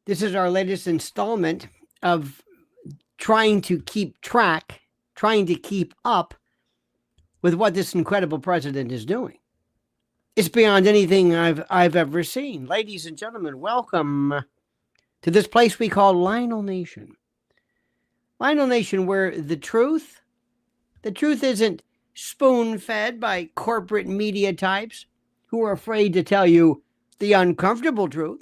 This is our latest installment of trying to keep track, trying to keep up with what this incredible president is doing. It's beyond anything I've ever seen. Ladies and gentlemen, welcome to this place we call Lionel Nation. Lionel Nation, where the truth isn't spoon-fed by corporate media types who are afraid to tell you the uncomfortable truth,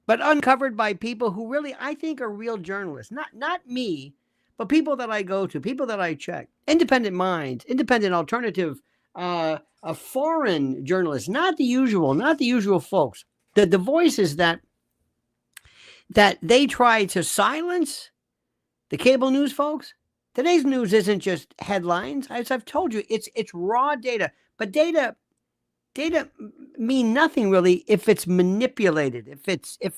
but uncovered by people who really, I think, are real journalists. Not me, but people that I go to, people that I check. Independent minds, independent alternative, foreign journalists, not the usual folks. The voices that they try to silence, the cable news folks. Today's news isn't just headlines. As I've told you, it's raw data. But data mean nothing really if it's manipulated, if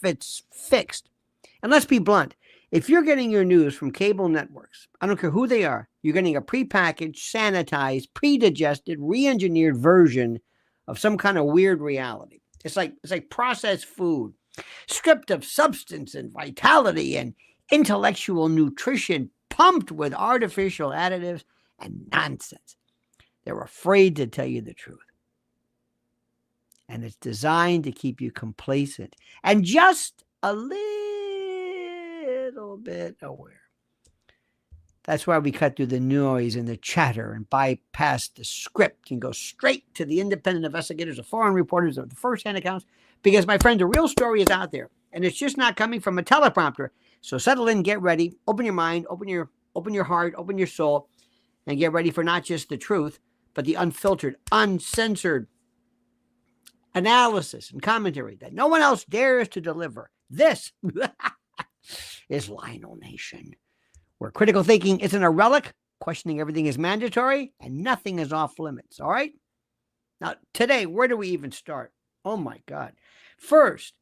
it's fixed. And let's be blunt. If you're getting your news from cable networks, I don't care who they are, you're getting a prepackaged, sanitized, pre-digested, re-engineered version of some kind of weird reality. It's like processed food, stripped of substance and vitality and intellectual nutrition, pumped with artificial additives and nonsense. They're afraid to tell you the truth. And it's designed to keep you complacent and just a little bit aware. That's why we cut through the noise and the chatter and bypass the script and go straight to the independent investigators, the foreign reporters, of the first-hand accounts. Because, my friend, the real story is out there. And it's just not coming from a teleprompter. So settle in, get ready, open your mind, open your heart, open your soul, and get ready for not just the truth, but the unfiltered, uncensored analysis and commentary that no one else dares to deliver. This is Lionel Nation, where critical thinking isn't a relic, questioning everything is mandatory, and nothing is off limits. All right? Now, today, where do we even start? Oh, my God. First,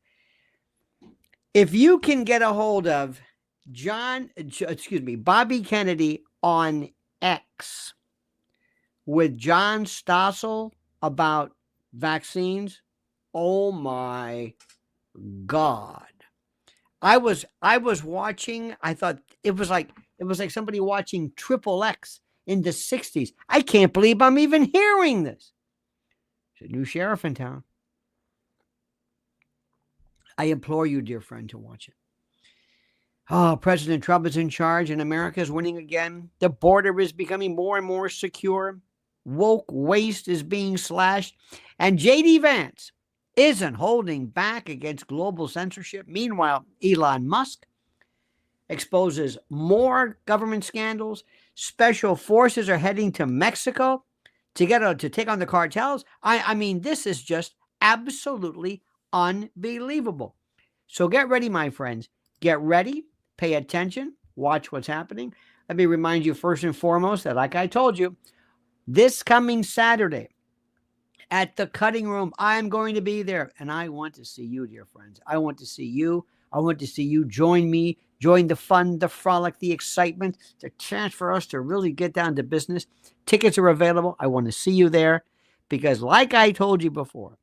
if you can get a hold of Bobby Kennedy on X with John Stossel about vaccines, oh my God. I was watching, I thought it was like somebody watching Triple X in the 60s. I can't believe I'm even hearing this. There's a new sheriff in town. I implore you, dear friend, to watch it. Oh, President Trump is in charge and America is winning again. The border is becoming more and more secure. Woke waste is being slashed. And J.D. Vance isn't holding back against global censorship. Meanwhile, Elon Musk exposes more government scandals. Special forces are heading to Mexico to take on the cartels. I mean, this is just absolutely unbelievable. So get ready, my friends. Get ready. Pay attention. Watch what's happening. Let me remind you first and foremost that, like I told you, this coming Saturday at the Cutting Room, I'm going to be there. And I want to see you, dear friends. I want to see you. I want to see you join me. Join the fun, the frolic, the excitement. It's a chance for us to really get down to business. Tickets are available. I want to see you there because, like I told you before,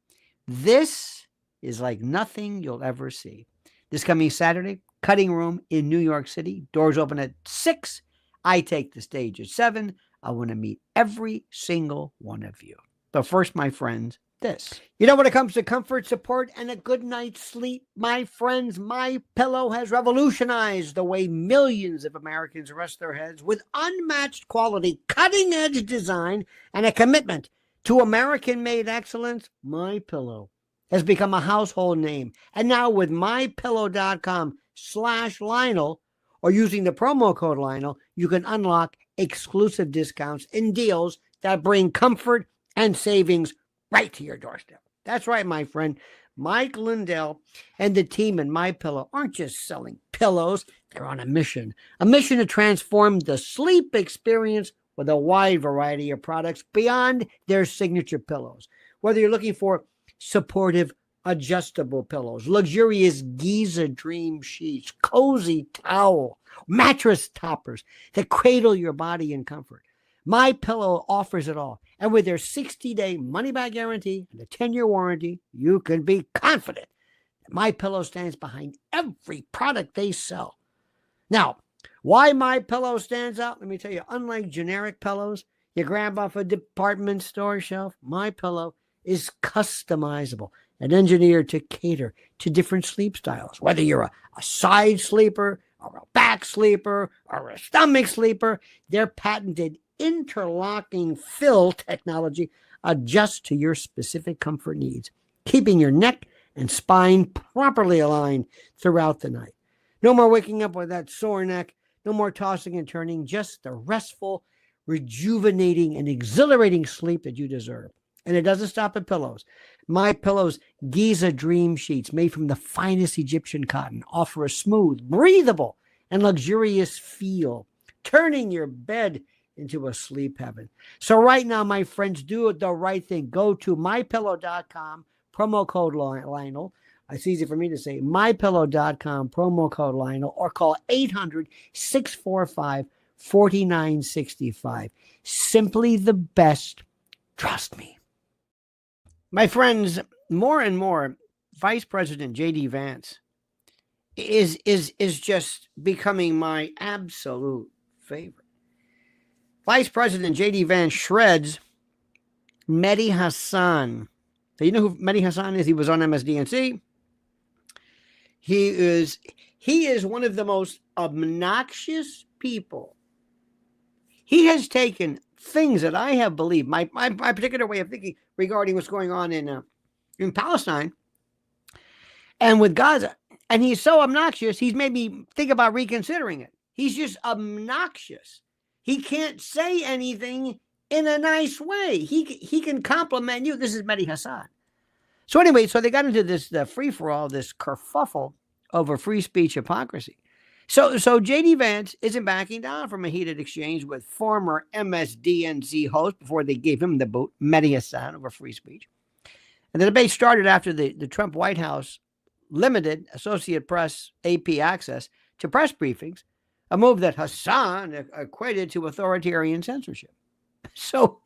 this is like nothing you'll ever see. This coming Saturday, Cutting Room in New York City. Doors open at 6. I take the stage at 7. I want to meet every single one of you. But first, my friends, this. You know, when it comes to comfort, support, and a good night's sleep, my friends, MyPillow has revolutionized the way millions of Americans rest their heads with unmatched quality, cutting-edge design, and a commitment to American-made excellence. MyPillow has become a household name. And now with MyPillow.com/Lionel or using the promo code Lionel, you can unlock exclusive discounts and deals that bring comfort and savings right to your doorstep. That's right, my friend. Mike Lindell and the team in MyPillow aren't just selling pillows. They're on a mission to transform the sleep experience with a wide variety of products beyond their signature pillows. Whether you're looking for supportive adjustable pillows, luxurious Giza Dream sheets, cozy towel, mattress toppers that cradle your body in comfort, MyPillow offers it all. And with their 60-day money-back guarantee and a 10-year warranty, you can be confident My Pillow stands behind every product they sell. Now, why My Pillow stands out? Let me tell you, unlike generic pillows you grab off a department store shelf, My Pillow is customizable and engineered to cater to different sleep styles. Whether you're a side sleeper or a back sleeper or a stomach sleeper, their patented interlocking fill technology adjusts to your specific comfort needs, keeping your neck and spine properly aligned throughout the night. No more waking up with that sore neck, no more tossing and turning, just the restful, rejuvenating, and exhilarating sleep that you deserve. And it doesn't stop at pillows. My Pillow's Giza Dream Sheets, made from the finest Egyptian cotton, offer a smooth, breathable, and luxurious feel, turning your bed into a sleep heaven. So right now, my friends, do the right thing. Go to mypillow.com, promo code Lionel. It's easy for me to say, mypillow.com, promo code Lionel, or call 800-645-4965. Simply the best. Trust me. My friends, more and more, Vice President J.D. Vance is just becoming my absolute favorite. Vice President J.D. Vance shreds Mehdi Hasan. So you know who Mehdi Hasan is? He was on MSDNC. He is one of the most obnoxious people. He has taken things that I have believed, my particular way of thinking regarding what's going on in Palestine and with Gaza, and he's so obnoxious, he's made me think about reconsidering it. He's just obnoxious. He can't say anything in a nice way. He can compliment you. This is Mehdi Hasan. So anyway, so they got into this free-for-all, this kerfuffle over free speech hypocrisy. So J.D. Vance isn't backing down from a heated exchange with former MSDNC host before they gave him the boot, Mehdi Hasan, over free speech. And the debate started after the Trump White House limited Associated Press AP access to press briefings, a move that Hasan equated to authoritarian censorship. So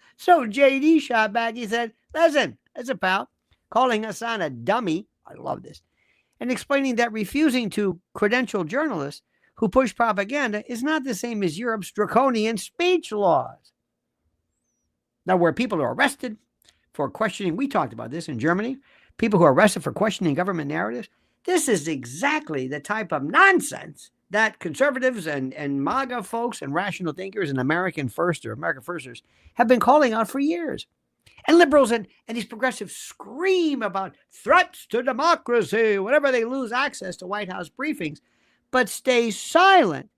J.D. shot back. He said, listen, pal, calling Hasan a dummy. I love this. And explaining that refusing to credential journalists who push propaganda is not the same as Europe's draconian speech laws. Now, where people are arrested for questioning, we talked about this in Germany, people who are arrested for questioning government narratives, this is exactly the type of nonsense that conservatives and MAGA folks and rational thinkers and American Firsters have been calling out for years. And liberals and these progressives scream about threats to democracy whenever they lose access to White House briefings, but stay silent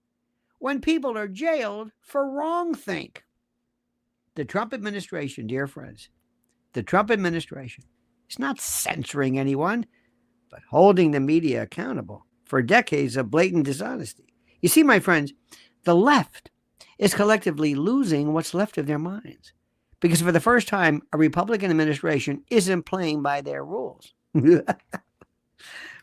when people are jailed for wrongthink. The Trump administration, dear friends, the Trump administration is not censoring anyone, but holding the media accountable for decades of blatant dishonesty. You see, my friends, the left is collectively losing what's left of their minds. Because for the first time, a Republican administration isn't playing by their rules.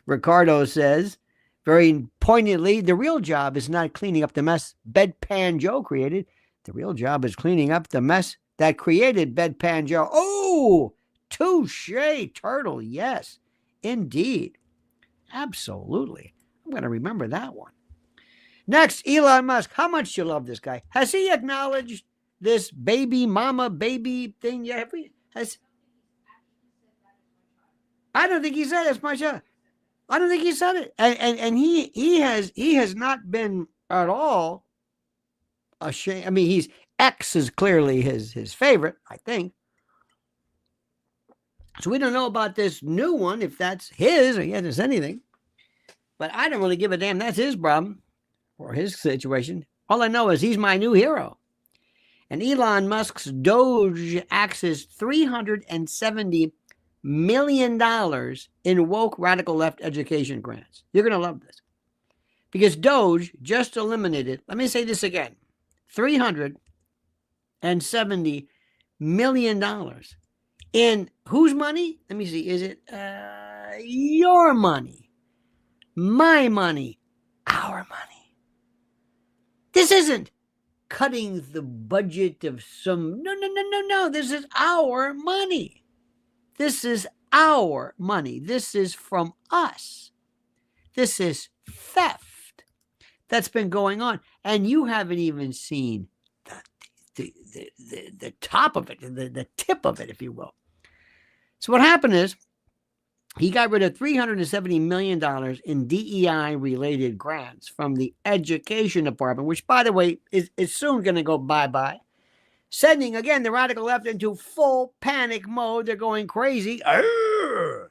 Ricardo says, very poignantly, the real job is not cleaning up the mess Bedpan Joe created. The real job is cleaning up the mess that created Bedpan Joe. Oh, touche, Turtle. Yes, indeed. Absolutely. I'm going to remember that one. Next, Elon Musk. How much do you love this guy? Has he acknowledged this baby thing yet? I don't think he said as much. I don't think he said it. And he has not been at all ashamed. I mean, X is clearly his favorite, I think. So we don't know about this new one, if that's his or yet it's anything. But I don't really give a damn. That's his problem or his situation. All I know is he's my new hero. And Elon Musk's DOGE axes $370 million in woke radical left education grants. You're going to love this. Because DOGE just eliminated, let me say this again, $370 million. In whose money? Let me see. Is it your money? My money? Our money? This isn't cutting the budget of some. No. This is our money. This is our money. This is from us. This is theft that's been going on. And you haven't even seen the top of it, the tip of it, if you will. So what happened is he got rid of $370 million in DEI-related grants from the Education Department, which, by the way, is soon going to go bye-bye, sending, again, the radical left into full panic mode. They're going crazy. Arrgh!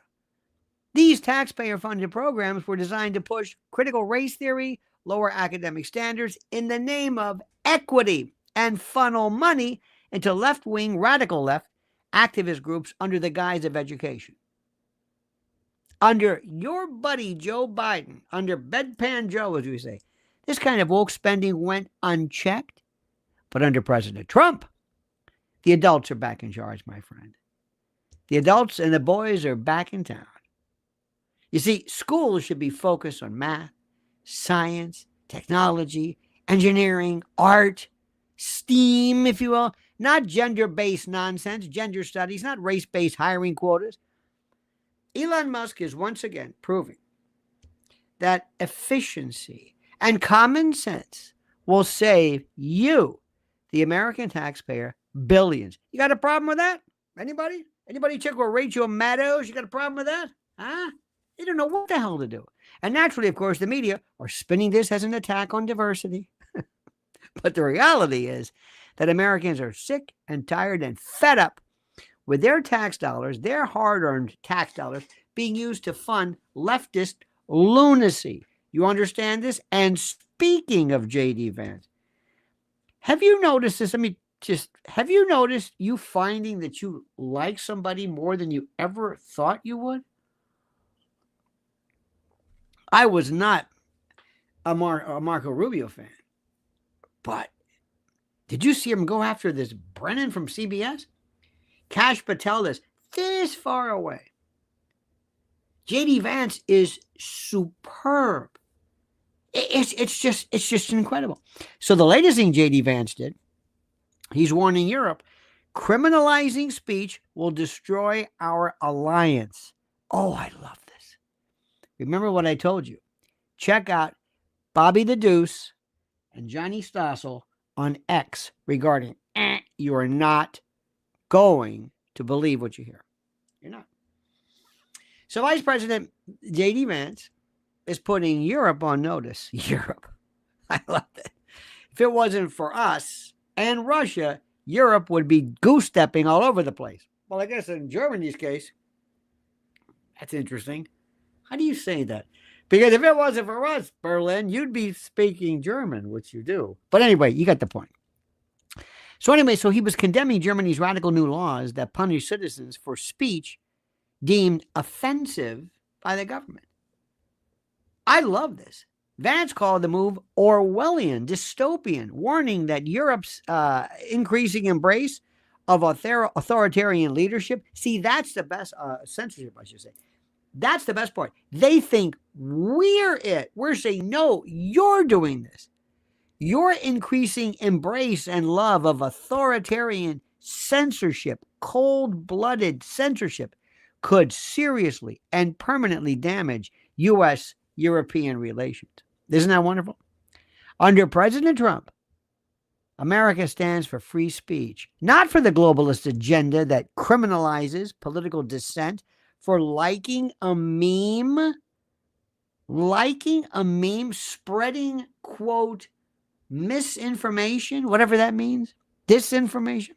These taxpayer-funded programs were designed to push critical race theory, lower academic standards in the name of equity, and funnel money into left-wing, radical left activist groups under the guise of education. Under your buddy Joe Biden, under Bedpan Joe, as we say, this kind of woke spending went unchecked. But under President Trump, the adults are back in charge, my friend. The adults and the boys are back in town. You see, schools should be focused on math, science, technology, engineering, art, STEAM, if you will, not gender-based nonsense, gender studies, not race-based hiring quotas. Elon Musk is once again proving that efficiency and common sense will save you, the American taxpayer, billions. You got a problem with that? Anybody? Anybody check with Rachel Maddow? You got a problem with that? Huh? They don't know what the hell to do. And naturally, of course, the media are spinning this as an attack on diversity. But the reality is that Americans are sick and tired and fed up with their tax dollars, their hard-earned tax dollars, being used to fund leftist lunacy. You understand this? And speaking of J.D. Vance, have you noticed this? Have you noticed you finding that you like somebody more than you ever thought you would? I was not a Marco Rubio fan, but did you see him go after this Brennan from CBS? Kash Patel is this far away. J.D. Vance is superb. It's just incredible. So the latest thing J.D. Vance did, he's warning Europe, criminalizing speech will destroy our alliance. Oh, I love this. Remember what I told you. Check out Bobby the Deuce and Johnny Stossel on X regarding you are not going to believe what you hear. You're not. So Vice President J.D. Vance is putting Europe on notice. Europe. I love it. If it wasn't for us and Russia, Europe would be goose-stepping all over the place. Well, I guess in Germany's case, that's interesting. How do you say that? Because if it wasn't for us, Berlin, you'd be speaking German, which you do. But anyway, you got the point. So he was condemning Germany's radical new laws that punish citizens for speech deemed offensive by the government. I love this. Vance called the move Orwellian, dystopian, warning that Europe's increasing embrace of authoritarian leadership. See, that's the best censorship, I should say. That's the best part. They think we're it. We're saying, no, you're doing this. Your increasing embrace and love of authoritarian censorship, cold-blooded censorship, could seriously and permanently damage U.S.-European relations. Isn't that wonderful? Under President Trump, America stands for free speech, not for the globalist agenda that criminalizes political dissent, for liking a meme, spreading, quote, misinformation, whatever that means, disinformation.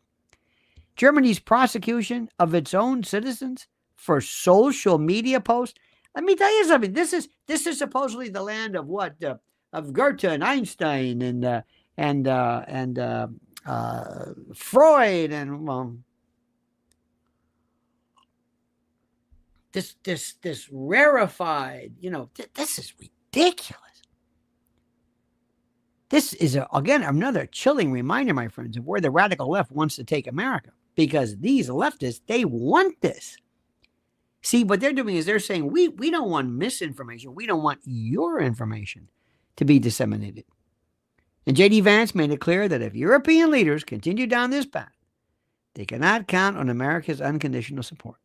Germany's prosecution of its own citizens for social media posts. Let me tell you something. This is supposedly the land of what? Of Goethe and Einstein and Freud and this rarefied. This is ridiculous. This is again another chilling reminder, my friends, of where the radical left wants to take America, because these leftists, they want this. See, what they're doing is they're saying, we don't want misinformation. We don't want your information to be disseminated. And J.D. Vance made it clear that if European leaders continue down this path, they cannot count on America's unconditional support.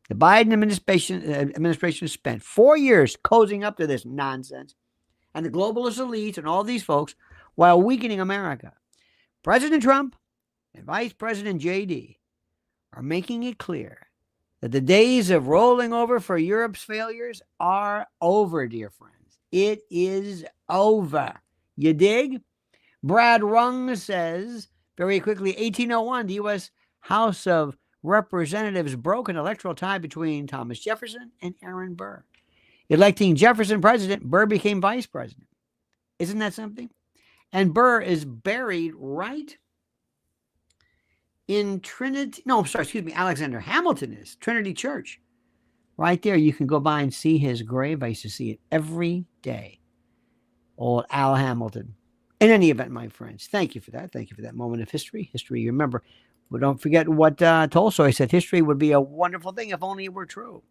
The Biden administration spent 4 years cozying up to this nonsense, and the globalist elites and all these folks, while weakening America. President Trump and Vice President JD are making it clear that the days of rolling over for Europe's failures are over, dear friends. It is over. You dig? Brad Rung says, very quickly, 1801, the U.S. House of Representatives broke an electoral tie between Thomas Jefferson and Aaron Burr. Electing Jefferson president, Burr became vice president. Isn't that something? And Burr is buried right in Alexander Hamilton is Trinity Church. Right there, you can go by and see his grave. I used to see it every day. Old Al Hamilton. In any event, my friends, thank you for that. Thank you for that moment of history. History, you remember. But don't forget what Tolstoy said. History would be a wonderful thing if only it were true.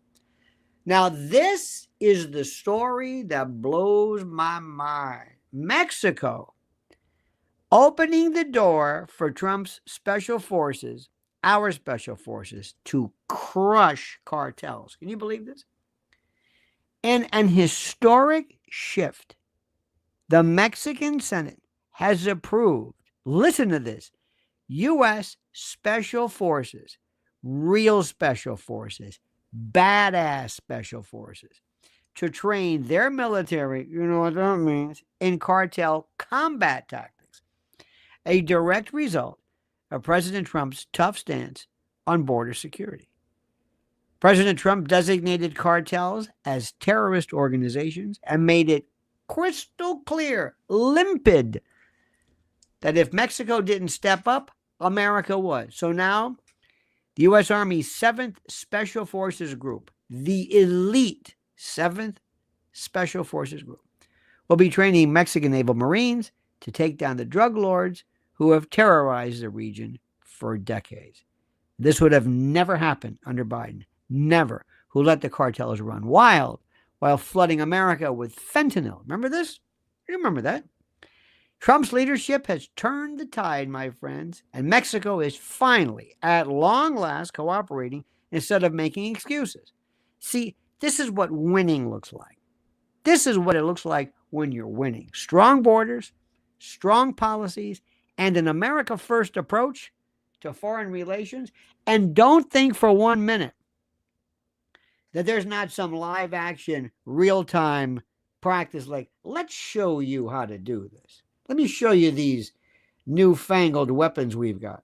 Now, this is the story that blows my mind. Mexico opening the door for Trump's special forces, our special forces, to crush cartels. Can you believe this? In an historic shift, the Mexican Senate has approved, listen to this, U.S. special forces, real special forces, badass special forces, to train their military, you know what that means, in cartel combat tactics. A direct result of President Trump's tough stance on border security. President Trump designated cartels as terrorist organizations and made it crystal clear, limpid, that if Mexico didn't step up, America would. So now, the U.S. Army's 7th Special Forces Group, the elite 7th Special Forces Group, will be training Mexican naval Marines to take down the drug lords who have terrorized the region for decades. This would have never happened under Biden. Never. Who let the cartels run wild while flooding America with fentanyl. Remember this? You remember that? Trump's leadership has turned the tide, my friends, and Mexico is finally, at long last, cooperating instead of making excuses. See, this is what winning looks like. This is what it looks like when you're winning. Strong borders, strong policies, and an America First approach to foreign relations. And don't think for 1 minute that there's not some live action, real-time practice like, let's show you how to do this. Let me show you these newfangled weapons we've got.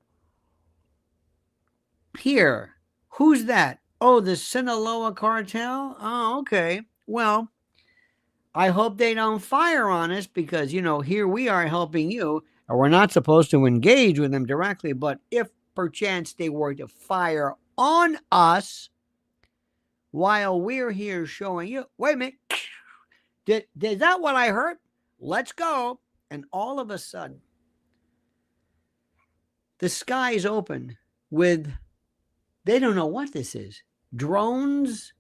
Here, who's that? Oh, the Sinaloa cartel? Oh, okay. Well, I hope they don't fire on us because, here we are helping you, and we're not supposed to engage with them directly, but if perchance they were to fire on us while we're here showing you, wait a minute, is that what I heard? Let's go. And all of a sudden, the sky is open with, they don't know what this is. Drones.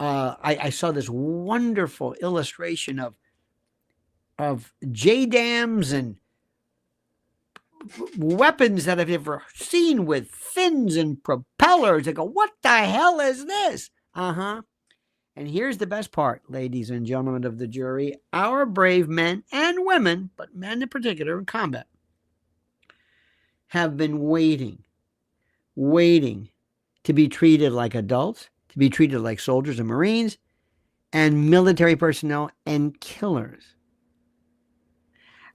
I saw this wonderful illustration of JDAMs and weapons that I've never seen with fins and propellers. I go, what the hell is this? And here's the best part, ladies and gentlemen of the jury. Our brave men and women, but men in particular in combat, have been waiting to be treated like adults, to be treated like soldiers and Marines and military personnel and killers.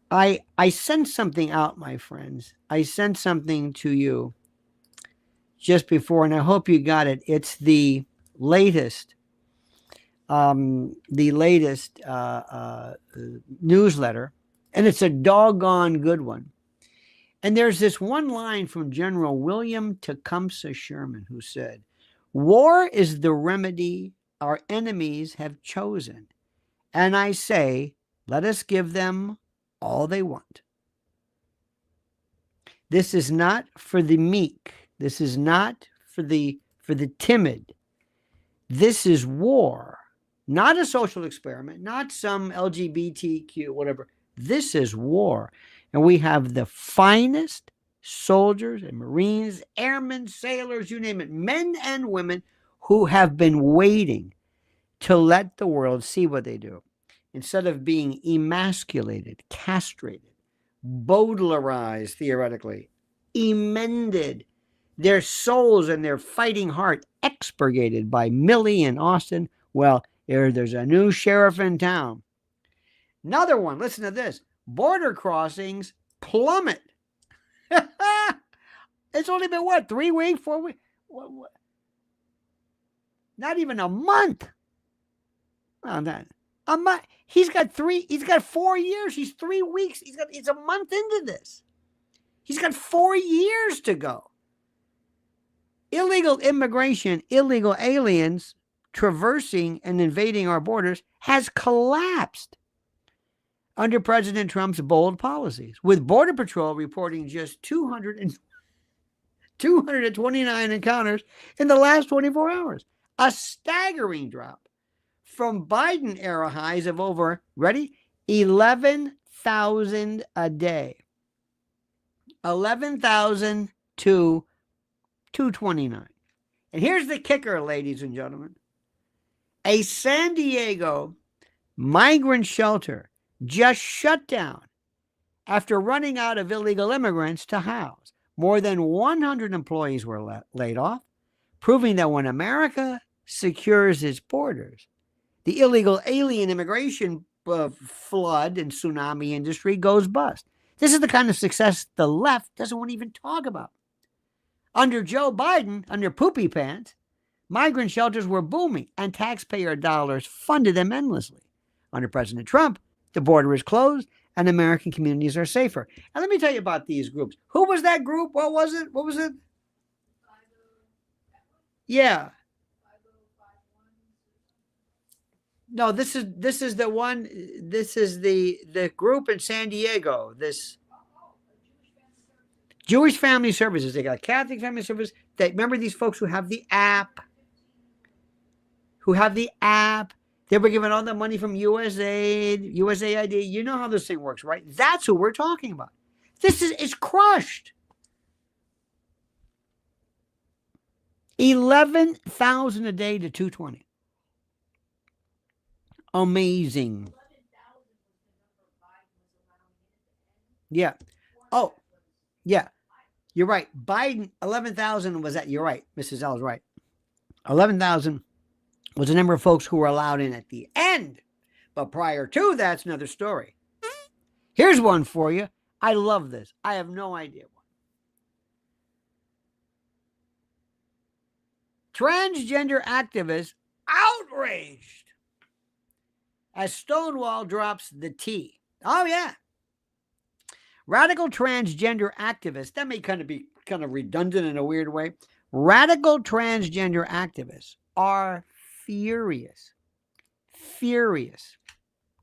I sent something out, my friends. I sent something to you just before, and I hope you got it. It's the latest newsletter, and it's a doggone good one. And there's this one line from General William Tecumseh Sherman who said, "War is the remedy our enemies have chosen. And I say, let us give them all they want." This is not for the meek. This is not for the timid. This is war. Not a social experiment, not some LGBTQ, whatever. This is war. And we have the finest soldiers and Marines, airmen, sailors, you name it, men and women who have been waiting to let the world see what they do. Instead of being emasculated, castrated, Baudelarized, theoretically, emended, their souls and their fighting heart expurgated by Millie and Austin. Well, there's a new sheriff in town. Another one, listen to this. Border crossings plummet. It's only been, what, 3 weeks, 4 weeks? What? Not even a month. Well, that a month. He's got 4 years. He's 3 weeks. He's a month into this. He's got 4 years to go. Illegal immigration, illegal aliens traversing and invading our borders has collapsed under President Trump's bold policies, with Border Patrol reporting just 229 encounters in the last 24 hours. A staggering drop from Biden-era highs of over, ready, 11,000 a day. 11,000 to 229. And here's the kicker, ladies and gentlemen. A San Diego migrant shelter just shut down after running out of illegal immigrants to house. More than 100 employees were laid off, proving that when America secures its borders, the illegal alien immigration flood and tsunami industry goes bust. This is the kind of success the left doesn't want to even talk about. Under Joe Biden, under Poopy Pants, migrant shelters were booming and taxpayer dollars funded them endlessly. Under President Trump, the border is closed and American communities are safer. And let me tell you about these groups. Who was that group? What was it? Yeah. No, this is the one. This is the group in San Diego. This Jewish Family Services. They got Catholic Family Service. Remember these folks who have the app. They were given all the money from USAID, USAID. You know how this thing works, right? That's who we're talking about. It's crushed. 11,000 a day to 220. Amazing. Yeah. Oh, yeah. You're right. Biden, 11,000 was that. You're right. Mrs. L is right. 11,000 was the number of folks who were allowed in at the end. But prior to that's another story. Here's one for you. I love this. I have no idea why. Transgender activists outraged as Stonewall drops the T. Oh, yeah. Radical transgender activists, that may be kind of redundant in a weird way. Radical transgender activists are furious.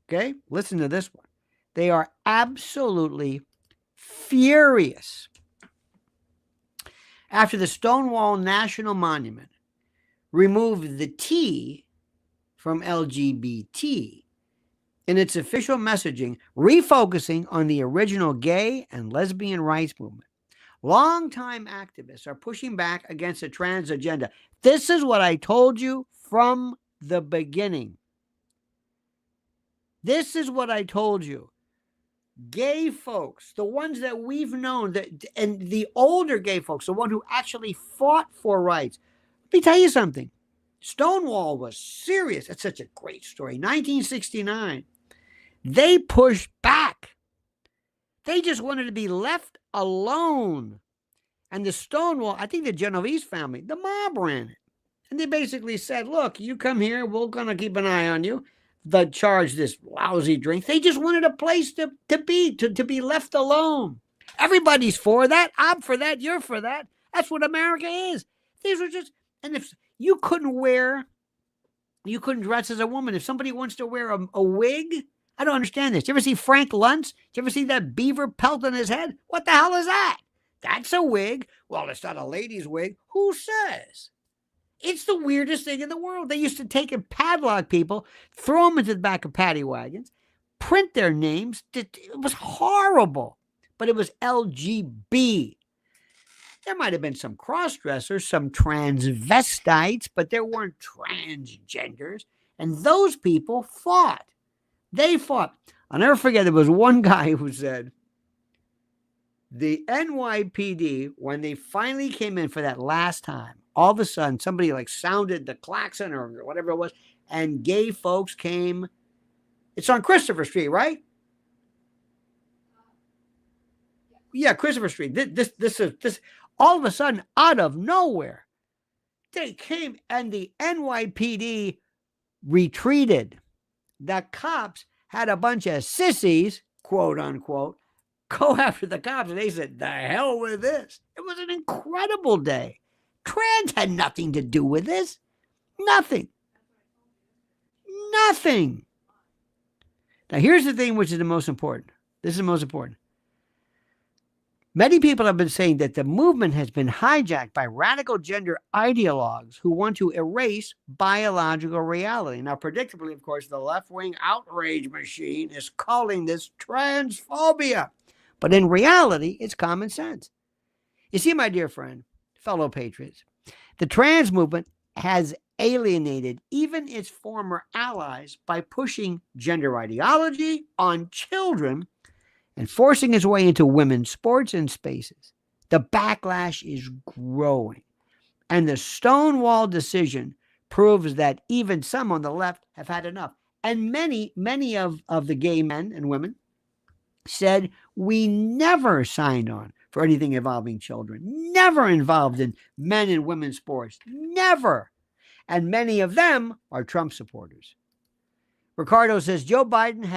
Okay? Listen to this one. They are absolutely furious after the Stonewall National Monument removed the T from LGBT in its official messaging, refocusing on the original gay and lesbian rights movement. Longtime activists are pushing back against the trans agenda. This is what I told you from the beginning. This is what I told you. Gay folks, the ones that we've known, and the older gay folks, the one who actually fought for rights. Let me tell you something. Stonewall was serious. It's such a great story. 1969. They pushed back. They just wanted to be left alone. And the Stonewall, I think the Genovese family, the mob ran it. And they basically said, look, you come here, we're going to keep an eye on you. They charge this lousy drink. They just wanted a place to be left alone. Everybody's for that. I'm for that. You're for that. That's what America is. These were just, and if you couldn't dress as a woman. If somebody wants to wear a wig, I don't understand this. You ever see Frank Luntz? Did you ever see that beaver pelt on his head? What the hell is that? That's a wig. Well, it's not a lady's wig. Who says? It's the weirdest thing in the world. They used to take and padlock people, throw them into the back of paddy wagons, print their names. It was horrible. But it was LGB. There might have been some cross-dressers, some transvestites, but there weren't transgenders. And those people fought. They fought. I'll never forget, there was one guy who said, the NYPD, when they finally came in for that last time, all of a sudden somebody like sounded the klaxon or whatever it was, and gay folks came. It's on Christopher Street, right? Yeah, Christopher Street. This. All of a sudden, out of nowhere, they came and the NYPD retreated. The cops had a bunch of sissies, quote unquote, go after the cops, and they said, the hell with this. It was an incredible day. Trans had nothing to do with this. Nothing. Nothing. Now, here's the thing which is the most important. This is the most important. Many people have been saying that the movement has been hijacked by radical gender ideologues who want to erase biological reality. Now, predictably, of course, the left-wing outrage machine is calling this transphobia. But in reality, it's common sense. You see, my dear friend, fellow patriots, the trans movement has alienated even its former allies by pushing gender ideology on children and forcing its way into women's sports and spaces. The backlash is growing. And the Stonewall decision proves that even some on the left have had enough. And many of the gay men and women said, we never signed on for anything involving children, never involved in men and women's sports, never. And many of them are Trump supporters. Ricardo says, Joe Biden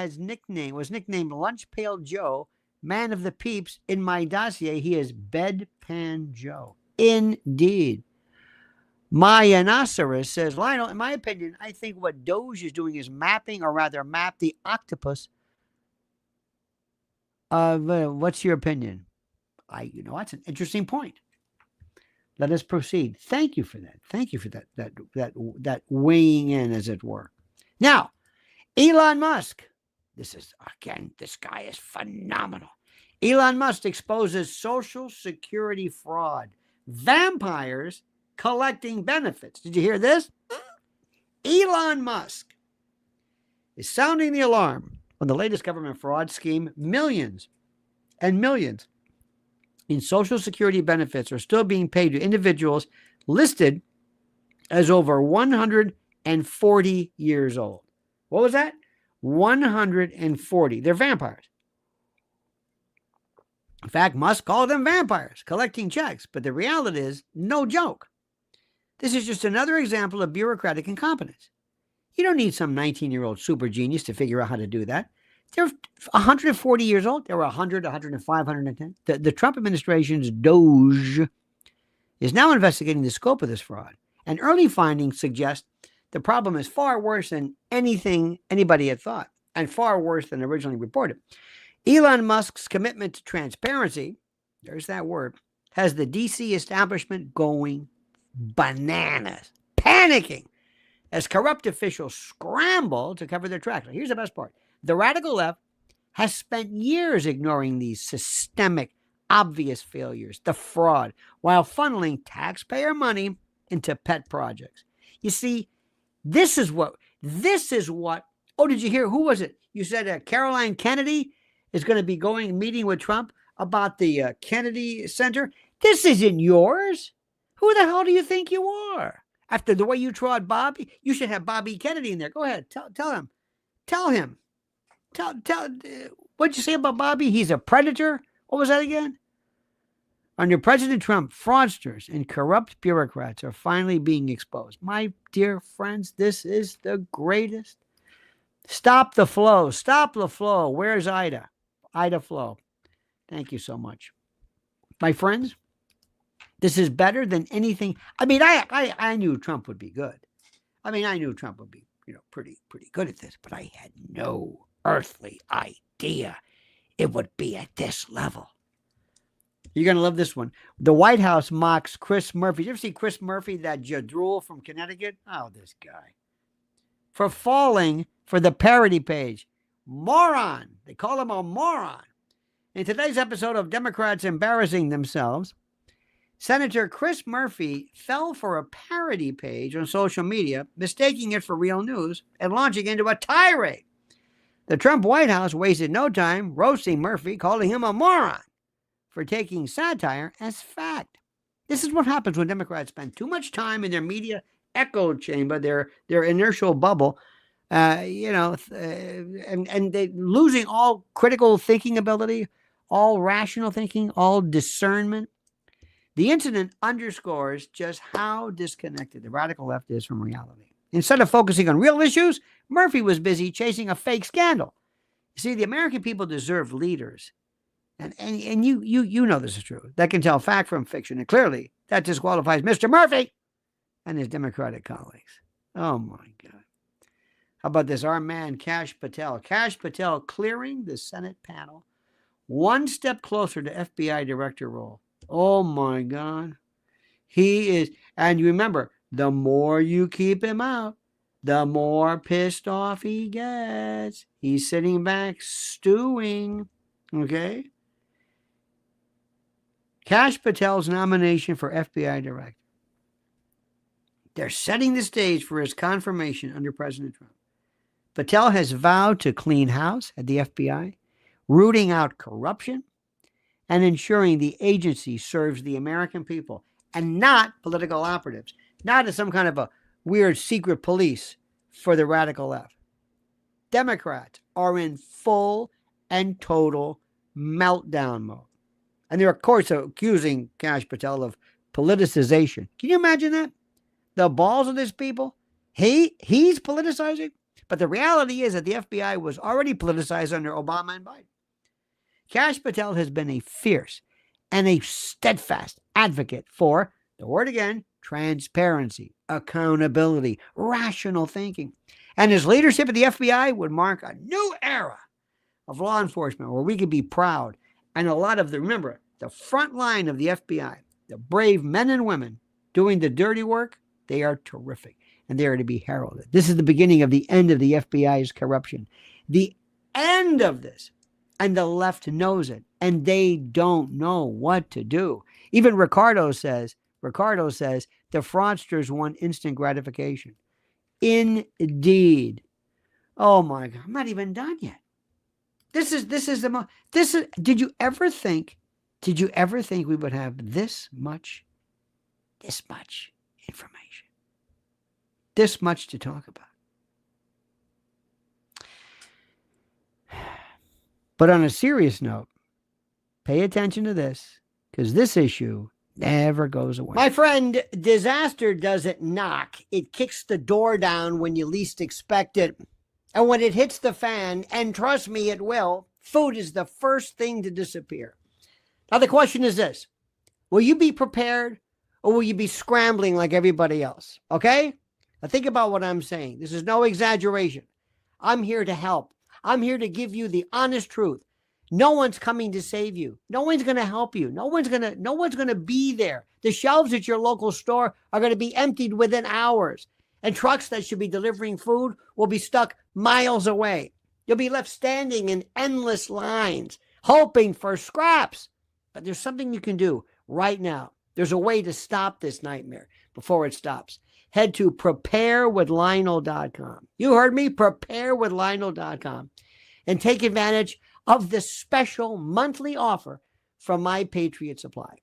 was nicknamed Lunch Pail Joe, man of the peeps. In my dossier, he is Bedpan Joe. Indeed. Mayanasarus says, Lionel, in my opinion, I think what DOGE is doing is mapping, or rather map the octopus. What's your opinion? That's an interesting point. Let us proceed. Thank you for that. Thank you for that weighing in, as it were. Now, Elon Musk. This guy is phenomenal. Elon Musk exposes Social Security fraud. Vampires collecting benefits. Did you hear this? Elon Musk is sounding the alarm on the latest government fraud scheme. Millions and millions in Social Security benefits are still being paid to individuals listed as over 140 years old. What was that? 140. They're vampires. In fact, Musk called them vampires, collecting checks. But the reality is, no joke. This is just another example of bureaucratic incompetence. You don't need some 19-year-old super genius to figure out how to do that. They're 140 years old. There were 100, 105, 110. The Trump administration's DOGE is now investigating the scope of this fraud. And early findings suggest the problem is far worse than anything anybody had thought, and far worse than originally reported. Elon Musk's commitment to transparency, there's that word, has the DC establishment going bananas, panicking, as corrupt officials scramble to cover their tracks. Here's the best part. The radical left has spent years ignoring these systemic, obvious failures, the fraud, while funneling taxpayer money into pet projects. You see, this is what, oh, did you hear? Who was it? You said Caroline Kennedy is going to be meeting with Trump about the Kennedy Center. This isn't yours. Who the hell do you think you are? After the way you trod Bobby, you should have Bobby Kennedy in there. Go ahead. Tell him. What'd you say about Bobby? He's a predator. What was that again? Under President Trump, fraudsters and corrupt bureaucrats are finally being exposed. My dear friends, this is the greatest. Stop the flow. Stop the flow. Where's Ida? Ida Flow. Thank you so much. My friends, this is better than anything. I mean, I knew Trump would be good. I mean, I knew Trump would be, pretty good at this, but I had no earthly idea it would be at this level. You're going to love this one. The White House mocks Chris Murphy. Did you ever see Chris Murphy, that jadrul from Connecticut? Oh, this guy. For falling for the parody page. Moron. They call him a moron. In today's episode of Democrats Embarrassing Themselves, Senator Chris Murphy fell for a parody page on social media, mistaking it for real news and launching into a tirade. The Trump White House wasted no time roasting Murphy, calling him a moron for taking satire as fact. This is what happens when Democrats spend too much time in their media echo chamber, their inertial bubble, and they losing all critical thinking ability, all rational thinking, all discernment. The incident underscores just how disconnected the radical left is from reality. Instead of focusing on real issues, Murphy was busy chasing a fake scandal. You see, the American people deserve leaders, and you know this is true, that can tell fact from fiction, and clearly that disqualifies Mr. Murphy and his Democratic colleagues. Oh my God. How about this? Our man, Kash Patel. Kash Patel clearing the Senate panel one step closer to FBI director role. Oh my God. He is, and you remember, the more you keep him out, the more pissed off he gets. He's sitting back stewing. Okay? Kash Patel's nomination for FBI director. They're setting the stage for his confirmation under President Trump. Patel has vowed to clean house at the FBI, rooting out corruption, and ensuring the agency serves the American people and not political operatives, not as some kind of a weird secret police for the radical left. Democrats are in full and total meltdown mode. And they're, of course, accusing Kash Patel of politicization. Can you imagine that? The balls of this people? He's politicizing? But the reality is that the FBI was already politicized under Obama and Biden. Kash Patel has been a fierce and a steadfast advocate for, the word again, transparency, accountability, rational thinking. And his leadership at the FBI would mark a new era of law enforcement where we could be proud. And a lot of remember, the front line of the FBI, the brave men and women doing the dirty work, they are terrific. And they are to be heralded. This is the beginning of the end of the FBI's corruption. The end of this. And the left knows it. And they don't know what to do. Even Ricardo says the fraudsters want instant gratification. Indeed. Oh my God. I'm not even done yet. Did you ever think we would have this much information? This much to talk about. But on a serious note, pay attention to this, because this issue never goes away. My friend, disaster doesn't knock. It kicks the door down when you least expect it. And when it hits the fan, and trust me, it will, food is the first thing to disappear. Now, the question is this. Will you be prepared, or will you be scrambling like everybody else? Okay? Now, think about what I'm saying. This is no exaggeration. I'm here to help. I'm here to give you the honest truth. No one's coming to save you. No one's going to help you. No one's going to be there. The shelves at your local store are going to be emptied within hours. And trucks that should be delivering food will be stuck miles away. You'll be left standing in endless lines, hoping for scraps. But there's something you can do right now. There's a way to stop this nightmare before it stops. Head to preparewithlionel.com. You heard me, preparewithlionel.com. And take advantage of the special monthly offer from My Patriot Supply.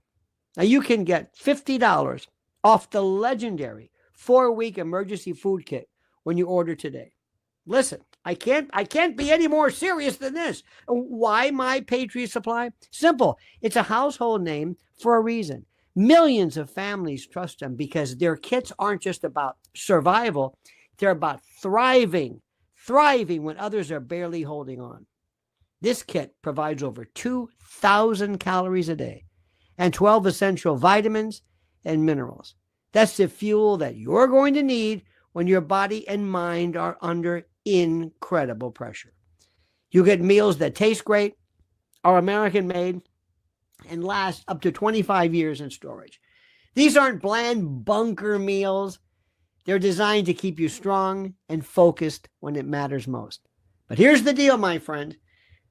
Now you can get $50 off the legendary 4-week emergency food kit when you order today. Listen, I can't be any more serious than this. Why My Patriot Supply? Simple. It's a household name for a reason. Millions of families trust them because their kits aren't just about survival. They're about thriving when others are barely holding on. This kit provides over 2,000 calories a day and 12 essential vitamins and minerals. That's the fuel that you're going to need when your body and mind are under incredible pressure. You get meals that taste great, are American made, and last up to 25 years in storage. These aren't bland bunker meals. They're designed to keep you strong and focused when it matters most. But here's the deal, my friend,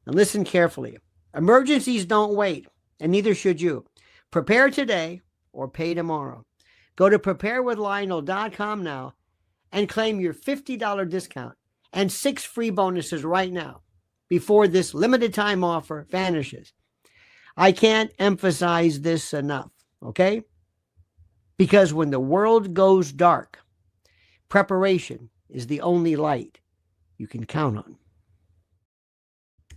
and listen carefully. Emergencies don't wait, and neither should you. Prepare today or pay tomorrow. Go to preparewithlionel.com now and claim your $50 discount and 6 free bonuses right now before this limited time offer vanishes. I can't emphasize this enough, okay? Because when the world goes dark, preparation is the only light you can count on.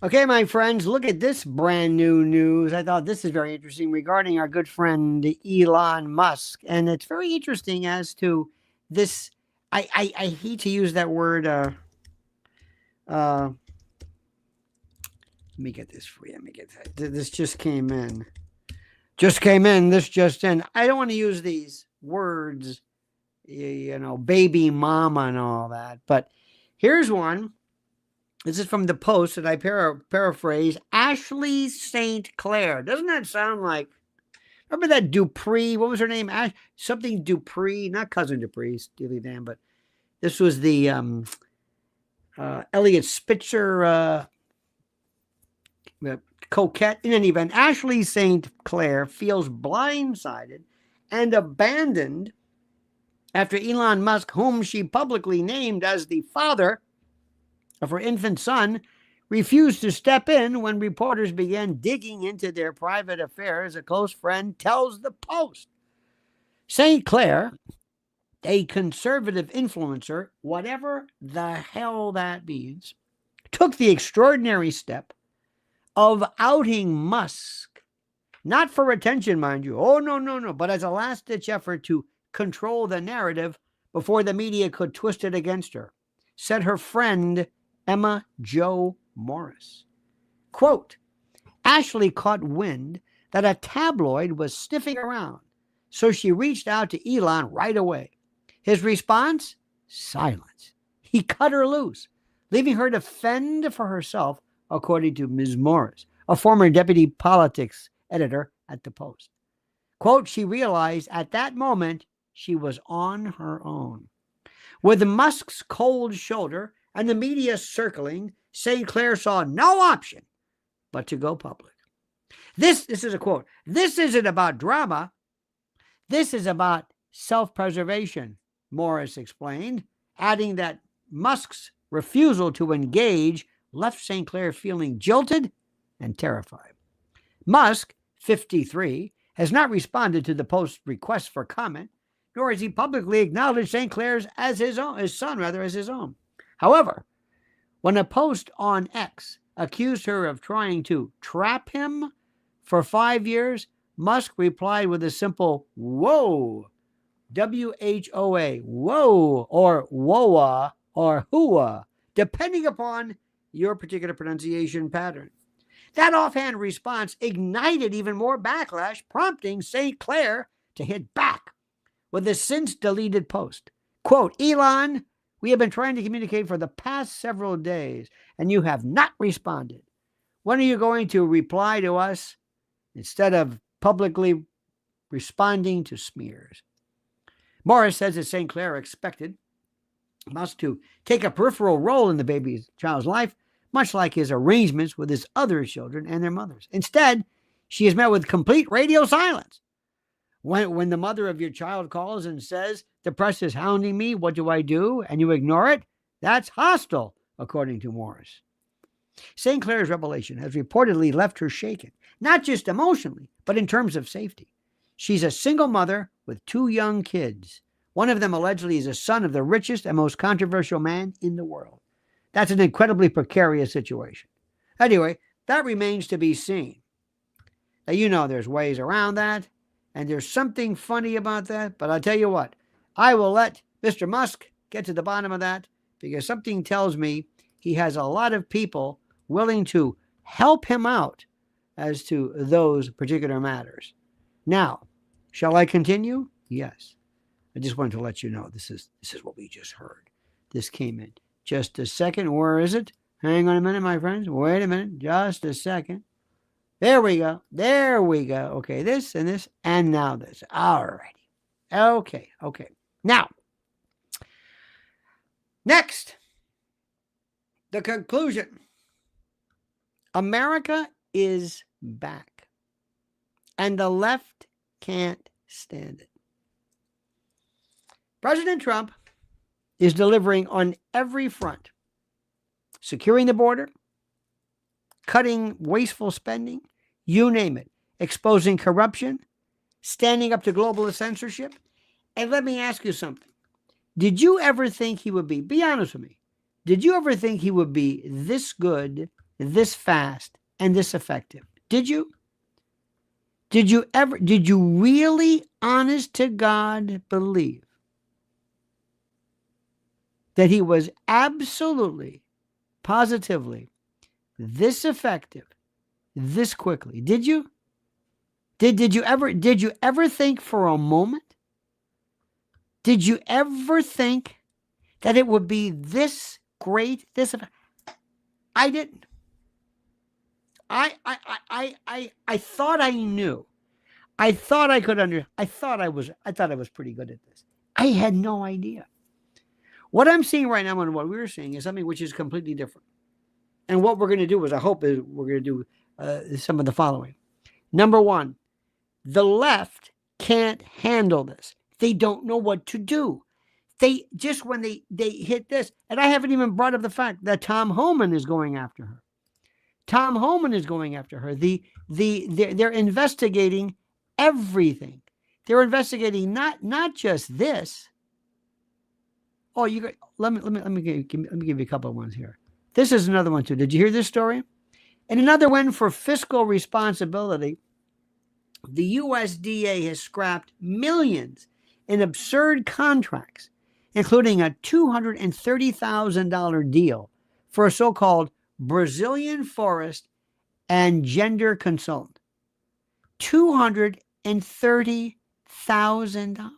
Okay, my friends, look at this brand new news. I thought this is very interesting regarding our good friend Elon Musk. And it's very interesting as to this. I hate to use that word. Let me get this for you. Let me get that. This just came in. This just in. I don't want to use these words, baby mama and all that. But here's one. This is from the Post that I paraphrase. Ashley St. Clair. Doesn't that sound like, remember that Dupree? What was her name? Something Dupree, not Cousin Dupree, Steely Dan, but this was the Elliot Spitzer coquette. In any event, Ashley St. Clair feels blindsided and abandoned after Elon Musk, whom she publicly named as the father of her infant son, refused to step in when reporters began digging into their private affairs, a close friend tells the Post. St. Clair, a conservative influencer, whatever the hell that means, took the extraordinary step of outing Musk, not for attention, mind you. Oh, no, but as a last-ditch effort to control the narrative before the media could twist it against her, said her friend Emma Jo Morris. Quote, Ashley caught wind that a tabloid was sniffing around, so she reached out to Elon right away. His response? Silence. He cut her loose, leaving her to fend for herself, according to Ms. Morris, a former deputy politics editor at the Post. Quote, she realized at that moment she was on her own. With Musk's cold shoulder and the media circling, St. Clair saw no option but to go public. This is a quote. This isn't about drama. This is about self-preservation, Morris explained, adding that Musk's refusal to engage left St. Clair feeling jilted and terrified. Musk, 53, has not responded to the Post's request for comment, nor has he publicly acknowledged St. Clair's as his son as his own. However, when a post on X accused her of trying to trap him for 5 years, Musk replied with a simple whoa, W-H-O-A, whoa, or whoa, or hooah, depending upon your particular pronunciation pattern. That offhand response ignited even more backlash, prompting St. Clair to hit back with a since-deleted post. Quote, Elon, we have been trying to communicate for the past several days, and you have not responded. When are you going to reply to us instead of publicly responding to smears? Morris says that St. Clair expected Musk to take a peripheral role in the child's life, much like his arrangements with his other children and their mothers. Instead, she is met with complete radio silence. When the mother of your child calls and says, the press is hounding me, what do I do? And you ignore it, that's hostile, according to Morris. St. Clair's revelation has reportedly left her shaken, not just emotionally, but in terms of safety. She's a single mother with 2 young kids. One of them allegedly is a son of the richest and most controversial man in the world. That's an incredibly precarious situation. Anyway, that remains to be seen. Now, there's ways around that, and there's something funny about that, but I'll tell you what, I will let Mr. Musk get to the bottom of that, because something tells me he has a lot of people willing to help him out as to those particular matters. Now, shall I continue? Yes. I just wanted to let you know this is what we just heard. This came in. Just a second. Where is it? Hang on a minute, my friends. Wait a minute. Just a second. There we go. There we go. Okay, this, and now this. All righty. Okay. Now, next, the conclusion. America is back, and the left can't stand it. President Trump is delivering on every front. Securing the border, cutting wasteful spending, you name it. Exposing corruption, standing up to globalist censorship. And let me ask you something. Did you ever think he would be honest with me, did you ever think he would be this good, this fast, and this effective? Did you? Did you really, honest to God, believe that he was absolutely, positively this effective, this quickly? Did you? Did you ever think for a moment? Did you ever think that it would be this great? I didn't. I thought I knew. I thought I could I thought I was pretty good at this. I had no idea. What I'm seeing right now and what we're seeing is something which is completely different. And what we're going to do is, I hope, is we're going to do some of the following. Number one, the left can't handle this. They don't know what to do. They just, when they hit this, and I haven't even brought up the fact that Tom Homan is going after her. Tom Homan is going after her. They're investigating everything. They're investigating not just this. Oh, let me give you a couple of ones here. This is another one too. Did you hear this story? And another one for fiscal responsibility. The USDA has scrapped millions in absurd contracts, including a $230,000 deal for a so-called Brazilian forest and gender consultant. $230,000.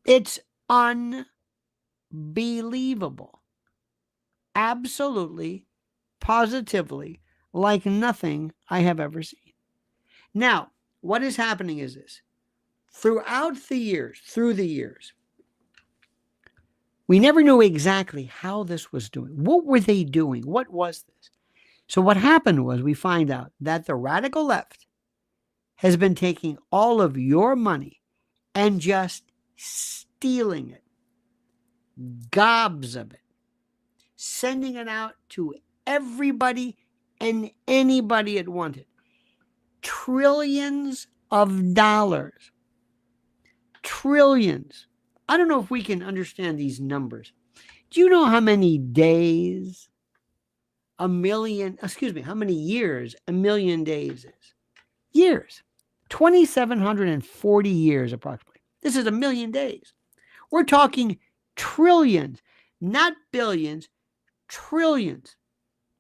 It's unbelievable. Absolutely, positively, like nothing I have ever seen. Now, what is happening is this. Through the years, we never knew exactly how this was doing. What were they doing? What was this? So what happened was, we find out that the radical left has been taking all of your money and just stealing it. Gobs of it. Sending it out to everybody and anybody it wanted. Trillions of dollars. Trillions. I don't know if we can understand these numbers. Do you know how many days how many years a million days is? Years. 2,740 years approximately. This is a million days. We're talking trillions, not billions, trillions.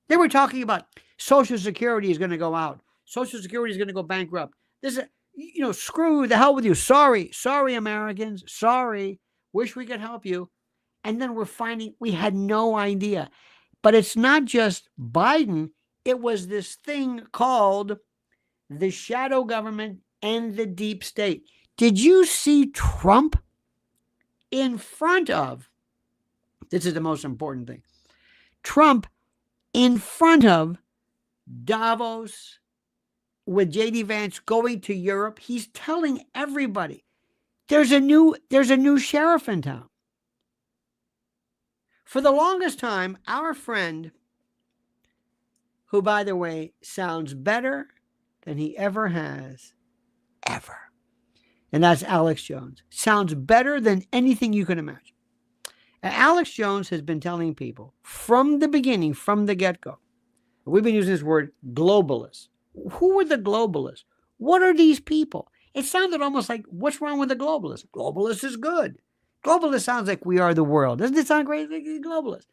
They were talking about Social Security is going to go out. Social Security is going to go bankrupt. This is, screw the hell with you. Sorry, Americans. Sorry. Wish we could help you. And then we're finding we had no idea. But it's not just Biden. It was this thing called the shadow government and the deep state. Did you see Trump in front of, this is the most important thing, Trump in front of Davos with J.D. Vance going to Europe? He's telling everybody there's a new sheriff in town. For the longest time, our friend, who, by the way, sounds better than he ever has, ever, and that's Alex Jones, sounds better than anything you can imagine. And Alex Jones has been telling people from the beginning, from the get-go, we've been using this word globalists. Who are the globalists? What are these people? It sounded almost like, what's wrong with the globalists? Globalist is good. Globalist sounds like we are the world. Doesn't it sound great? Globalist.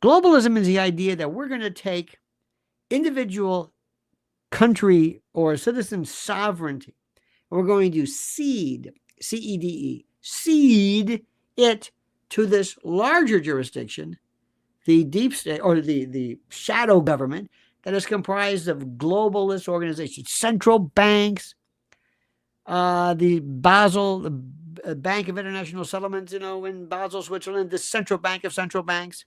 Globalism is the idea that we're going to take individual country or citizen sovereignty, and we're going to cede, C-E-D-E, cede it to this larger jurisdiction, the deep state or the shadow government that is comprised of globalist organizations, central banks, the Bank of International Settlements, in Basel, Switzerland, the central bank of central banks.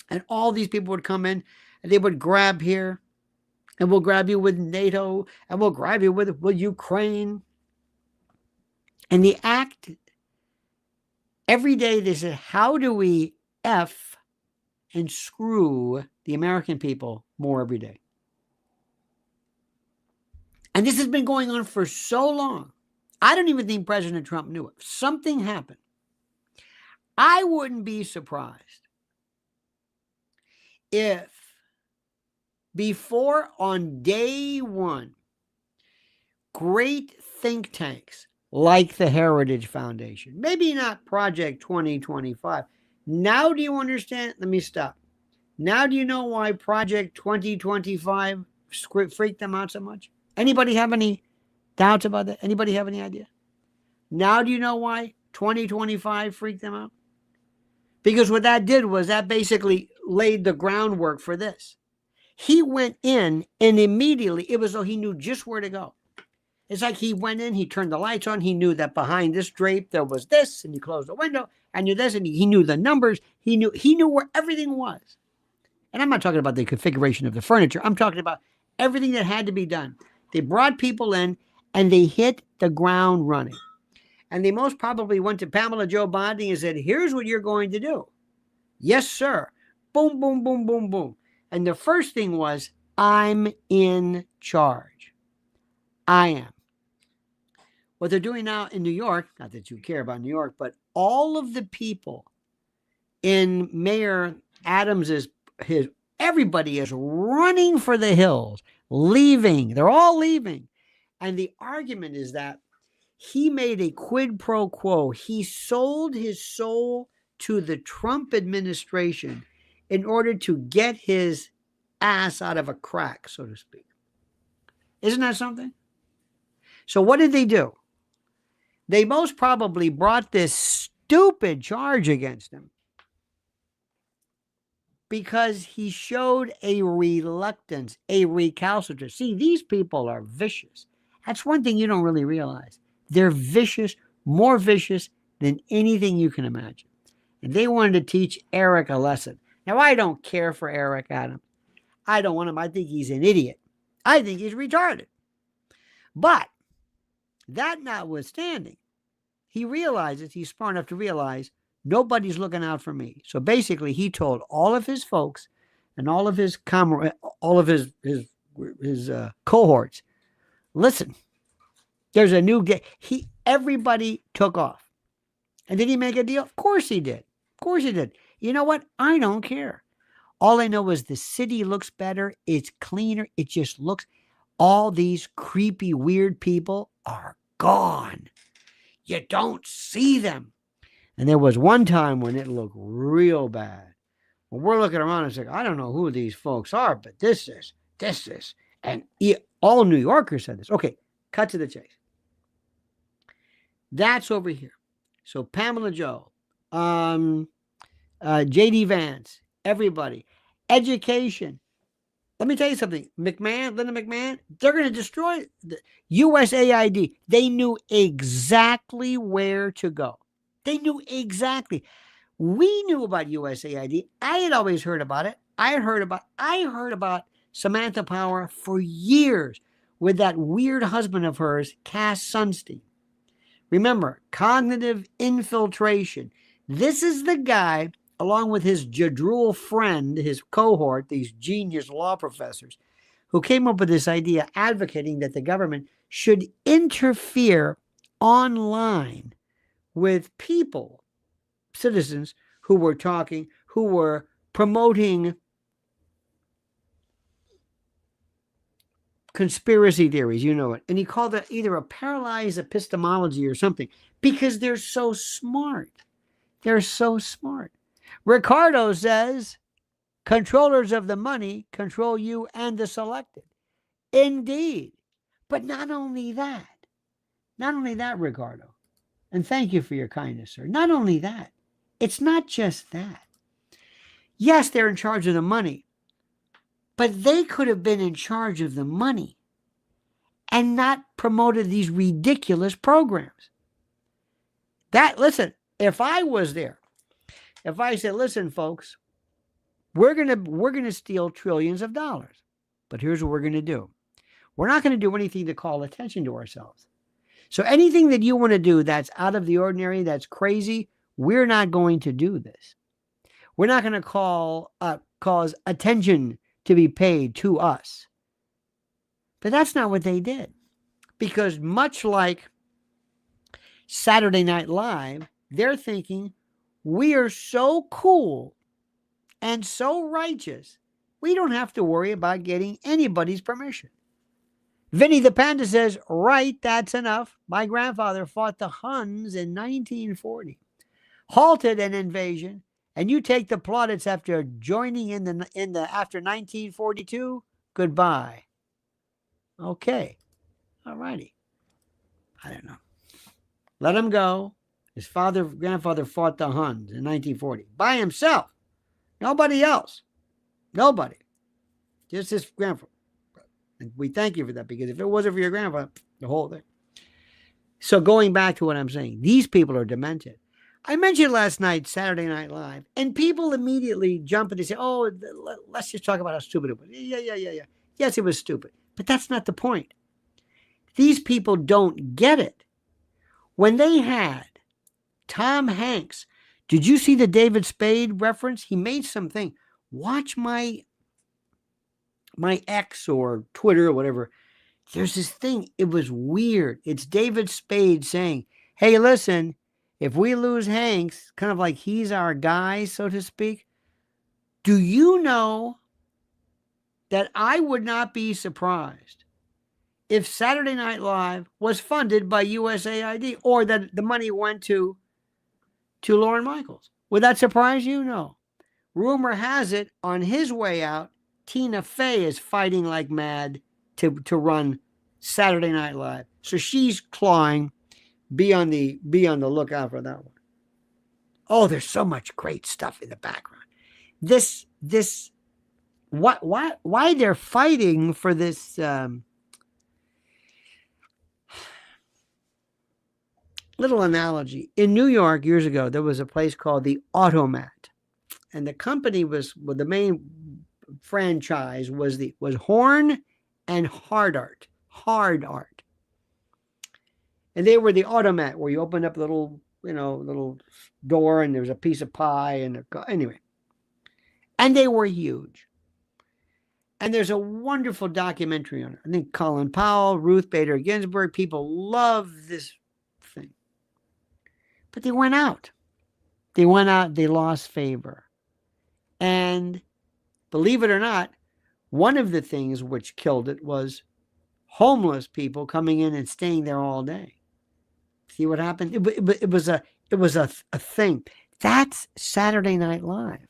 And all these people would come in and they would grab here and we'll grab you with NATO, and we'll grab you with Ukraine. And the act, every day they said, how do we F and screw the American people more every day? And this has been going on for so long. I don't even think President Trump knew it. Something happened. I wouldn't be surprised if before on day one, great think tanks like the Heritage Foundation, maybe not Project 2025. Now do you understand? Let me stop. Now do you know why Project 2025 freaked them out so much? Anybody have any doubts about that? Anybody have any idea? Now do you know why 2025 freaked them out? Because what that did was that basically laid the groundwork for this. He went in and immediately, it was though he knew just where to go. It's like he went in, he turned the lights on, he knew that behind this drape there was this, and he closed the window, and knew this, and he knew the numbers, he knew where everything was. And I'm not talking about the configuration of the furniture, I'm talking about everything that had to be done. They brought people in, and they hit the ground running. And they most probably went to Pamela Joe Bondi and said, here's what you're going to do. Yes, sir. Boom, boom, boom, boom, boom. And the first thing was, I'm in charge. I am. What they're doing now in New York, not that you care about New York, but all of the people in Mayor Adams's, everybody is running for the hills, leaving. They're all leaving. And the argument is that he made a quid pro quo. He sold his soul to the Trump administration in order to get his ass out of a crack, so to speak. Isn't that something? So what did they do? They most probably brought this stupid charge against him because he showed a reluctance, a recalcitrance. See, these people are vicious. That's one thing you don't really realize. They're vicious, more vicious than anything you can imagine. And they wanted to teach Eric a lesson. Now, I don't care for Eric Adams. I don't want him. I think he's an idiot. I think he's retarded. But that notwithstanding, he realizes, he's smart enough to realize, nobody's looking out for me. So basically, he told all of his folks and all of his cohorts, listen, there's a new game. Everybody took off. And did he make a deal? Of course he did. Of course he did. You know what? I don't care. All I know is the city looks better. It's cleaner. It just looks, all these creepy, weird people are gone. You don't see them. And there was one time when it looked real bad. When we're looking around and saying, I don't know who these folks are, but this is. And all New Yorkers said this. Okay, cut to the chase. That's over here. So Pamela Joe, J.D. Vance, everybody. Education. Let me tell you something. Linda McMahon, they're going to destroy the USAID. They knew exactly where to go. They knew exactly. We knew about USAID. I had always heard about it. I heard about Samantha Power for years with that weird husband of hers, Cass Sunstein. Remember, cognitive infiltration. This is the guy, along with his jadrul friend, his cohort, these genius law professors, who came up with this idea advocating that the government should interfere online with people, citizens who were promoting conspiracy theories, you know it. And he called it either a paralyzed epistemology or something, because they're so smart. They're so smart. Ricardo says, controllers of the money control you and the selected. Indeed. But not only that, Ricardo, and thank you for your kindness, sir. Not only that, it's not just that. Yes, they're in charge of the money, but they could have been in charge of the money and not promoted these ridiculous programs. Listen, if I was there, if I said, listen, folks, we're gonna steal trillions of dollars. But here's what we're going to do. We're not going to do anything to call attention to ourselves. So anything that you want to do that's out of the ordinary, that's crazy, we're not going to do this. We're not going to cause attention to be paid to us. But that's not what they did. Because much like Saturday Night Live, they're thinking, we are so cool and so righteous, we don't have to worry about getting anybody's permission. Vinny the Panda says, right, that's enough. My grandfather fought the Huns in 1940, halted an invasion, and you take the plaudits after joining in the after 1942. Goodbye. Okay, all righty. I don't know. Let him go. His grandfather fought the Huns in 1940 by himself. Nobody else. Nobody. Just his grandfather. And we thank you for that, because if it wasn't for your grandfather, the whole thing. So going back to what I'm saying, these people are demented. I mentioned last night, Saturday Night Live, and people immediately jump and they say, oh, let's just talk about how stupid it was. Yeah. Yes, it was stupid. But that's not the point. These people don't get it. When they had Tom Hanks, did you see the David Spade reference? He made something. Watch my X or Twitter or whatever. There's this thing. It was weird. It's David Spade saying, hey, listen, if we lose Hanks, kind of like he's our guy, so to speak, do you know that I would not be surprised if Saturday Night Live was funded by USAID, or that the money went to Lorne Michaels? Would that surprise you? No. Rumor has it, on his way out, Tina Fey is fighting like mad to run Saturday Night Live. So she's clawing. Be on the lookout for that one. Oh, there's so much great stuff in the background. Why they're fighting for this little analogy. In New York years ago, there was a place called the Automat, and the company the main franchise was Horn and Hard Art, and they were the Automat, where you opened up a little door and there was a piece of pie anyway, and they were huge. And there's a wonderful documentary on it. I think Colin Powell, Ruth Bader Ginsburg, people love this thing. But they went out. They lost favor. And believe it or not, one of the things which killed it was homeless people coming in and staying there all day. See what happened? It was a thing. That's Saturday Night Live.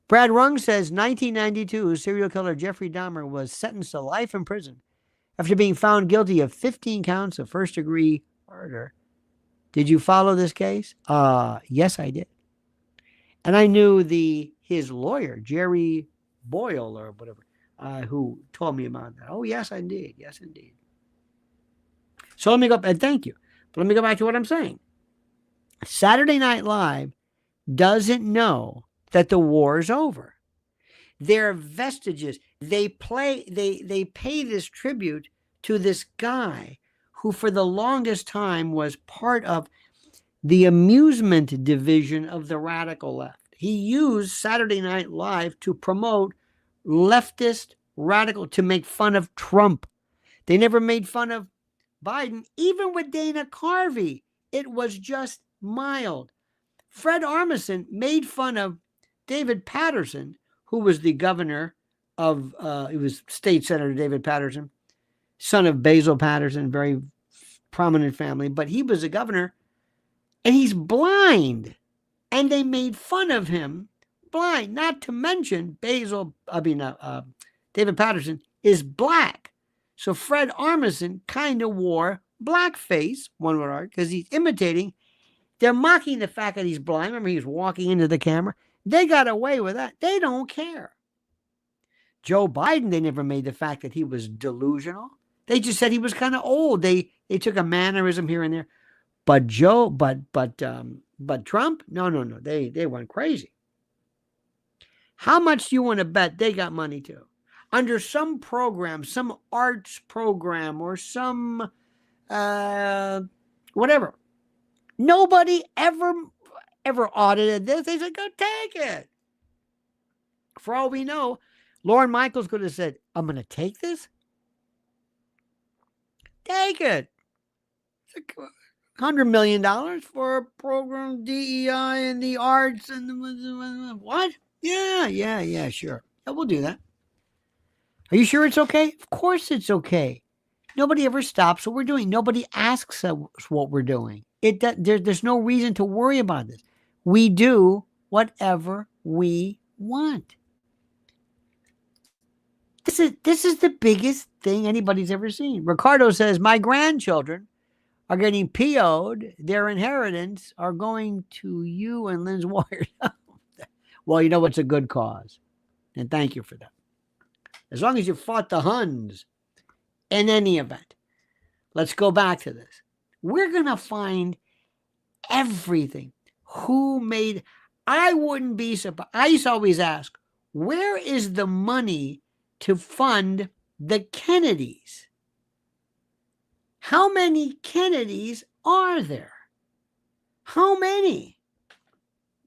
Brad Rung says 1992 serial killer Jeffrey Dahmer was sentenced to life in prison after being found guilty of 15 counts of first-degree murder. Did you follow this case? Yes, I did. And I knew his lawyer, Jerry Boyle or whatever, who told me about that. Oh, yes, indeed. Yes, indeed. So let me go, and thank you. But let me go back to what I'm saying. Saturday Night Live doesn't know that the war is over. They're vestiges. They pay this tribute to this guy who for the longest time was part of the amusement division of the radical left. He used Saturday Night Live to promote leftist radical, to make fun of Trump. They never made fun of Biden. Even with Dana Carvey, it was just mild. Fred Armisen made fun of David Patterson, who was the governor of, it was State Senator David Patterson, son of Basil Patterson, very prominent family, but he was a governor, and he's blind, and they made fun of him blind. Not to mention David Patterson is black, so Fred Armisen kind of wore blackface, one would argue, because he's imitating. They're mocking the fact that he's blind. Remember, he's walking into the camera. They got away with that. They don't care. Joe Biden, they never made the fact that he was delusional. They just said he was kind of old. They took a mannerism here and there. But Trump, no. They went crazy. How much do you want to bet they got money too? under some program, some arts program or some whatever. Nobody ever audited this. They said, go take it. For all we know, Lorne Michaels could have said, I'm going to take this. Take it. It's like $100 million for a program, DEI and the arts and the what? Yeah, sure. Yeah, we'll do that. Are you sure it's okay? Of course it's okay. Nobody ever stops what we're doing. Nobody asks us what we're doing. There's no reason to worry about this. We do whatever we want. This is the biggest thing anybody's ever seen. Ricardo says, my grandchildren are getting PO'd. Their inheritance are going to you and Lynn's Warriors. Well, you know, it's a good cause. And thank you for that. As long as you fought the Huns. In any event, let's go back to this. We're going to find everything. Who made... I wouldn't be surprised. I used to always ask, where is the money to fund the Kennedys? How many Kennedys are there? How many?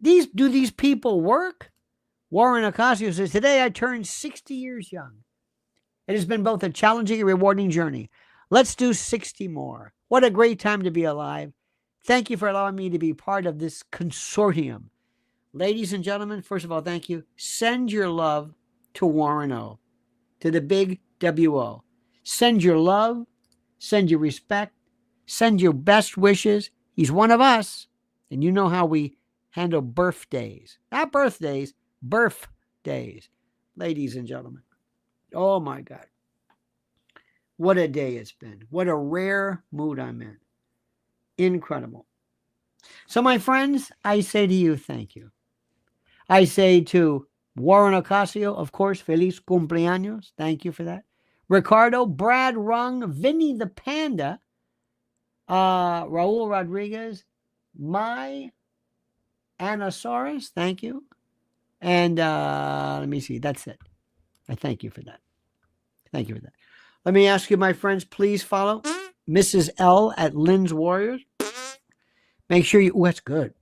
Do these people work? Warren Ocasio says, today I turned 60 years young. It has been both a challenging and rewarding journey. Let's do 60 more. What a great time to be alive. Thank you for allowing me to be part of this consortium. Ladies and gentlemen, first of all, thank you. Send your love to Warren O, to the big WO. Send your love, send your respect, send your best wishes. He's one of us. And you know how we handle birthdays. Not birthdays, birthdays. Ladies and gentlemen. Oh my God. What a day it's been. What a rare mood I'm in. Incredible. So my friends, I say to you, thank you. I say to Warren Ocasio, of course, feliz cumpleaños. Thank you for that. Ricardo, Brad Rung, Vinny the Panda, Raul Rodriguez, my Anasaurus, thank you. And let me see, that's it. I thank you for that. Thank you for that. Let me ask you, my friends, please follow Mrs. L at Lynn's Warriors. Make sure you, that's good.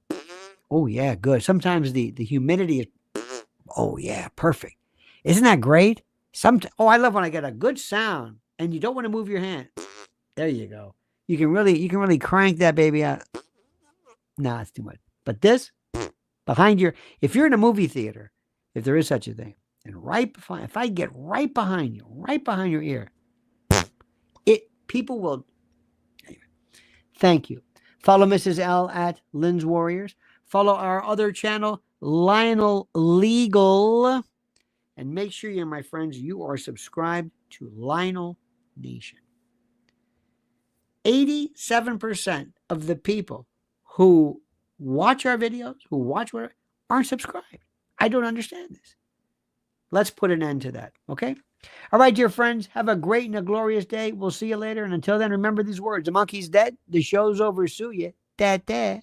Oh, yeah, good. Sometimes the humidity is, oh, yeah, perfect. Isn't that great? I love when I get a good sound and you don't want to move your hand. There you go. You can really crank that baby out. Nah, it's too much. But this, behind your, if you're in a movie theater, if there is such a thing, and if I get right behind you, right behind your ear, people will. Anyway, thank you. Follow Mrs. L at Lynn's Warriors. Follow our other channel, Lionel Legal. And make sure you, my friends, you are subscribed to Lionel Nation. 87% of the people who watch our videos, who watch whatever, aren't subscribed. I don't understand this. Let's put an end to that, okay? All right, dear friends, have a great and a glorious day. We'll see you later. And until then, remember these words. The monkey's dead. The show's over. Sue ya. Da-da.